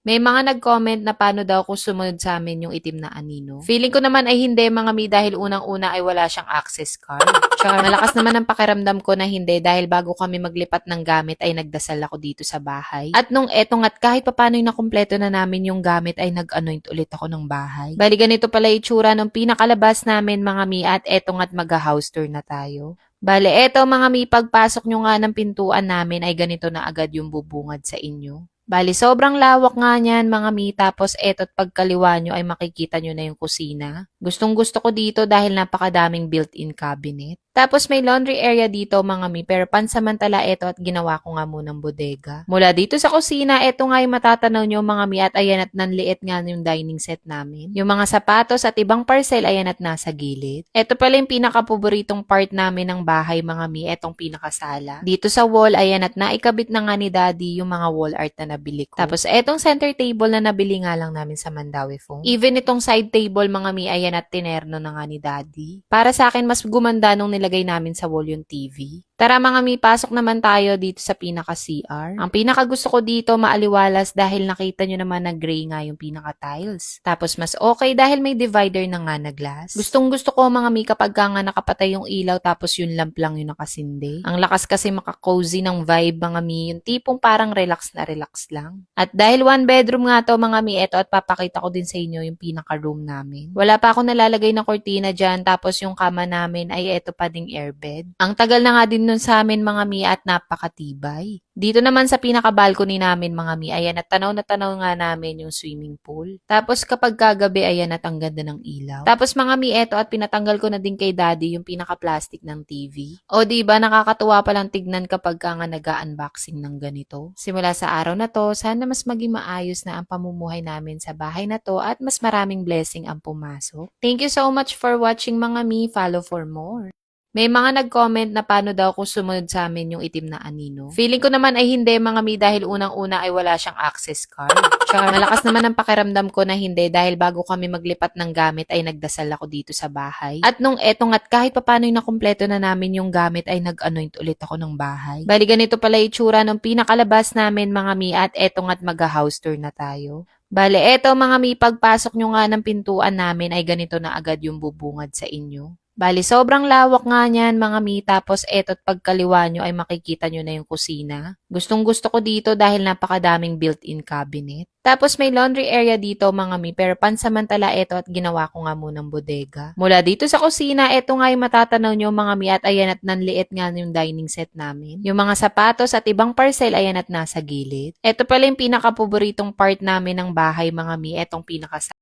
May mga nag-comment na paano daw kung sumunod sa amin yung itim na anino. Feeling ko naman ay hindi mga mi dahil unang-una ay wala siyang access card. Tsaka malakas naman ang pakiramdam ko na hindi dahil bago kami maglipat ng gamit ay nagdasal ako dito sa bahay. At nung etong at kahit papano'y nakumpleto na namin yung gamit ay nag-anoint ulit ako ng bahay. Bali ganito pala itsura nung pinakalabas namin mga mi at etong at mag-house tour na tayo. Bale, eto mga mi, pagpasok nyo nga ng pintuan namin ay ganito na agad yung bubungad sa inyo. Bali, sobrang lawak nga niyan mga mi, tapos eto't pagkaliwa nyo ay makikita nyo na yung kusina. Gustong gusto ko dito dahil napakadaming built-in cabinet. Tapos may laundry area dito mga mi, pero pansamantala eto at ginawa ko nga munang bodega. Mula dito sa kusina, eto nga yung matatanaw nyo mga mi at ayan at nanliit nga yung dining set namin. Yung mga sapatos at ibang parcel ayan at nasa gilid. Eto pala yung pinakapaboritong part namin ng bahay mga mi, etong pinakasala. Dito sa wall ayan at naikabit na nga ni daddy yung mga wall art na nabili ko. Tapos etong center table na nabili nga lang namin sa Mandawi Phone. Even itong side table mga mi ayan at tinerno na nga ni daddy. Para sa akin mas gumanda nung nilagay namin sa wall yung TV. Tara mga mi, pasok naman tayo dito sa pinaka-CR. Ang pinaka-gusto ko dito maaliwalas dahil nakita nyo naman na gray nga yung pinaka-tiles. Tapos mas okay dahil may divider na nga na glass. Gustong gusto ko mga mi kapag nga nakapatay yung ilaw tapos yung lamp lang yung nakasindi. Ang lakas kasi maka-cozy ng vibe mga mi, yung tipong parang relax na relax lang. At dahil one bedroom nga to mga mi, eto at papakita ko din sa inyo yung pinaka-room namin. Wala pa ako nalalagay na kortina dyan tapos yung kama namin ay eto pa ding airbed. Ang tagal na nga din nun sa amin mga mi at napakatibay. Dito naman sa pinaka-balcony namin mga mi, ayan at tanaw na tanaw nga namin yung swimming pool. Tapos kapag kagabi ayan at ang ganda ng ilaw. Tapos mga mi, eto at pinatanggal ko na din kay daddy yung pinaka-plastic ng TV. O diba nakakatuwa palang tignan kapag ka nga nag-unboxing ng ganito. Simula sa araw na to, sana mas maging maayos na ang pamumuhay namin sa bahay na to at mas maraming blessing ang pumasok. Thank you so much for watching mga mi. Follow for more. May mga nag-comment na paano daw kung sumunod sa amin yung itim na anino. Feeling ko naman ay hindi mga mi dahil unang-una ay wala siyang access card. Tsaka malakas naman ang pakiramdam ko na hindi dahil bago kami maglipat ng gamit ay nagdasal ako dito sa bahay. At nung etong at kahit papano'y nakumpleto na namin yung gamit ay nag-anoint ulit ako ng bahay. Bali ganito pala itsura nung pinakalabas namin mga mi at etong at mag-house tour na tayo. Bale, eto mga mi, pagpasok nyo nga ng pintuan namin ay ganito na agad yung bubungad sa inyo. Bali, sobrang lawak nga niyan mga mi, tapos eto't pagkaliwa nyo ay makikita nyo na yung kusina. Gustong gusto ko dito dahil napakadaming built-in cabinet. Tapos may laundry area dito mga mi, pero pansamantala eto at ginawa ko nga munang bodega. Mula dito sa kusina, eto nga yung matatanaw nyo mga mi at ayan at nanliit nga yung dining set namin. Yung mga sapatos at ibang parcel ayan at nasa gilid. Eto pala yung pinakapaboritong part namin ng bahay mga mi, etong pinaka